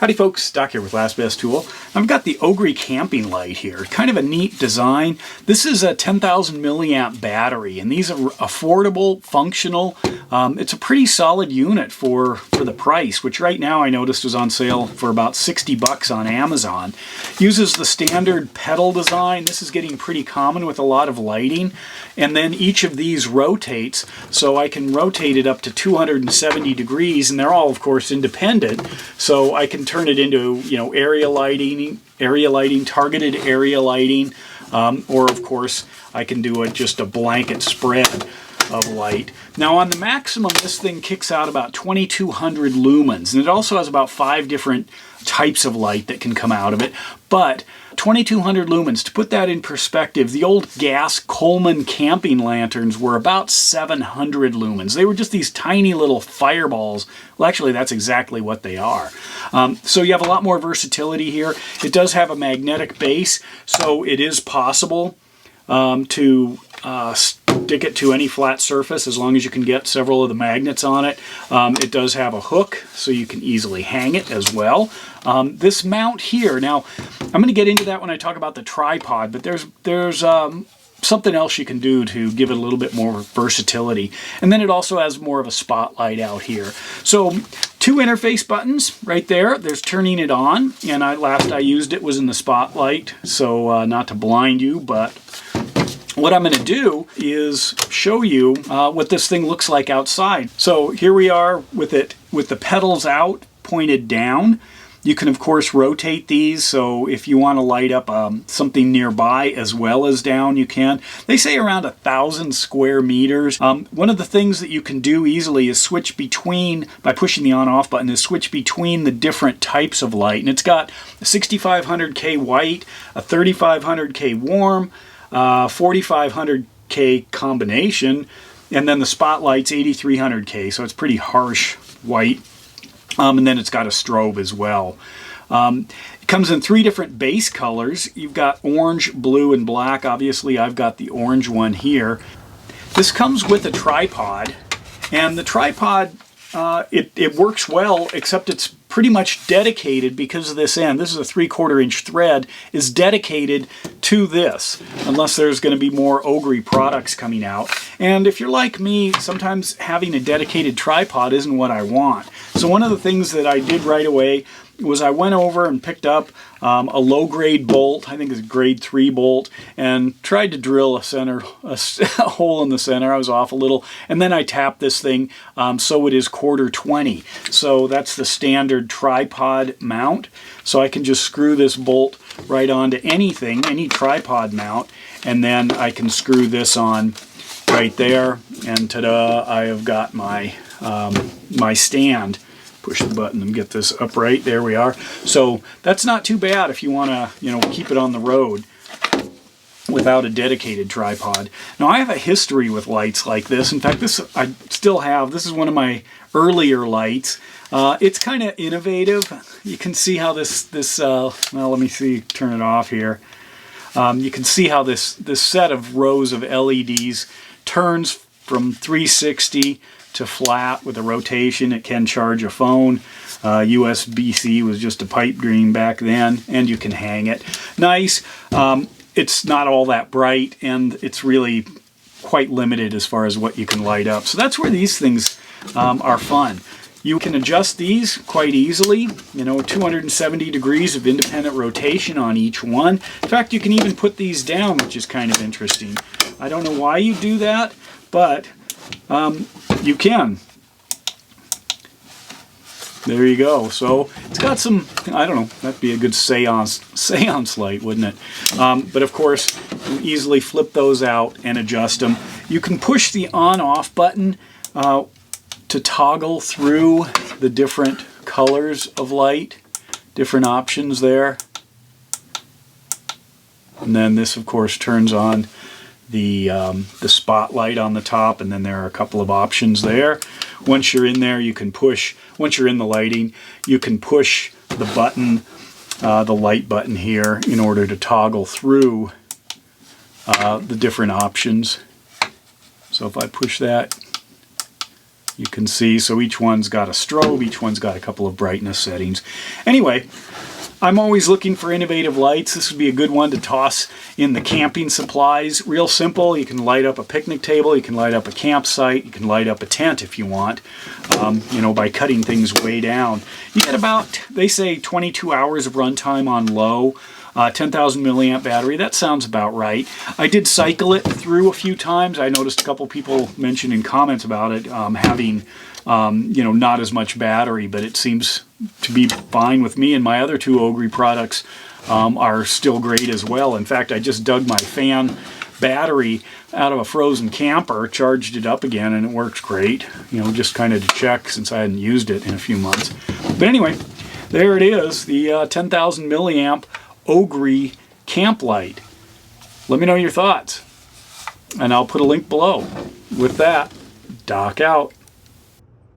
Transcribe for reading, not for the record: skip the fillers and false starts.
Howdy folks, Doc here with Last Best Tool. I've got the OGERY camping light here. Kind of a neat design. This is a 10,000 milliamp battery, and these are affordable, functional. It's a pretty solid unit for the price, which right now I noticed was on sale for about 60 bucks on Amazon. Uses the standard pedal design. This is getting pretty common with a lot of lighting. And then each of these rotates, so I can rotate it up to 270 degrees, and they're all, of course, independent. So I can turn it into, area lighting, targeted area lighting, or of course I can do just a blanket spread of light. Now on the maximum, this thing kicks out about 2200 lumens, and it also has about 5 different types of light that can come out of it. But 2200 lumens, to put that in perspective, the old gas Coleman camping lanterns were about 700 lumens. They were just these tiny little fireballs. Well, actually, that's exactly what they are. So you have a lot more versatility here. It does have a magnetic base, so it is possible to stick it to any flat surface as long as you can get several of the magnets on it. It does have a hook, so you can easily hang it as well. This mount here, now I'm going to get into that when I talk about the tripod, but there's something else you can do to give it a little bit more versatility. And then it also has more of a spotlight out here. So 2 interface buttons right there. There's turning it on, and last I used it was in the spotlight, so not to blind you, but what I'm going to do is show you what this thing looks like outside. So here we are with it with the pedals out, pointed down. You can of course rotate these, so if you want to light up something nearby as well as down, you can. They say around 1,000 square meters. One of the things that you can do easily is switch between, by pushing the on-off button, is switch between the different types of light. And it's got a 6500K white, a 3500K warm, 4500K combination, and then the spotlight's 8300K, so it's pretty harsh white. And then it's got a strobe as well. It comes in 3 different base colors. You've got orange, blue, and black. Obviously, I've got the orange one here. This comes with a tripod, and the tripod, it works well, except it's pretty much dedicated because of this end. This is a 3/4 inch thread, is dedicated to this, unless there's going to be more OGERY products coming out. And if you're like me, sometimes having a dedicated tripod isn't what I want. So one of the things that I did right away was I went over and picked up a low-grade bolt, I think it's a grade 3 bolt, and tried to drill a hole in the center. I was off a little, and then I tapped this thing so it is 1/4-20. So that's the standard tripod mount. So I can just screw this bolt right onto anything, any tripod mount, and then I can screw this on right there, and ta-da, I have got my my stand. Push the button and get this upright. There we are. So that's not too bad if you want to, keep it on the road without a dedicated tripod. Now I have a history with lights like this. In fact, this I still have. This is one of my earlier lights. It's kind of innovative. You can see how this well, let me see, turn it off here. You can see how this set of rows of LEDs turns from 360 to flat with a rotation. It can charge a phone. USB-C was just a pipe dream back then, and you can hang it. Nice. It's not all that bright, and it's really quite limited as far as what you can light up. So that's where these things are fun. You can adjust these quite easily, 270 degrees of independent rotation on each one. In fact, you can even put these down, which is kind of interesting. I don't know why you do that, but you can. There you go. So it's got some, I don't know, that'd be a good seance light, wouldn't it? But of course, you can easily flip those out and adjust them. You can push the on-off button to toggle through the different colors of light, different options there. And then this, of course, turns on the spotlight on the top, and then there are a couple of options there. Once you're in there, you can push, once you're in the lighting, you can push the button, the light button here, in order to toggle through the different options. So if I push that, You can see, so each one's got a strobe, each one's got a couple of brightness settings. Anyway, I'm always looking for innovative lights. This would be a good one to toss in the camping supplies. Real simple. You can light up a picnic table, you can light up a campsite, you can light up a tent if you want, you know, by cutting things way down. You get about, they say, 22 hours of runtime on low. 10,000 milliamp battery, that sounds about right. I did cycle it through a few times. I noticed a couple people mentioned in comments about it having, you know, not as much battery, but it seems to be fine with me, and my other two OGERY products are still great as well. In fact, I just dug my fan battery out of a frozen camper, charged it up again, and it works great. You know, just kind of to check since I hadn't used it in a few months. But anyway, there it is, the 10,000 milliamp OGERY camp light. Let me know your thoughts, and I'll put a link below. With that, Doc out.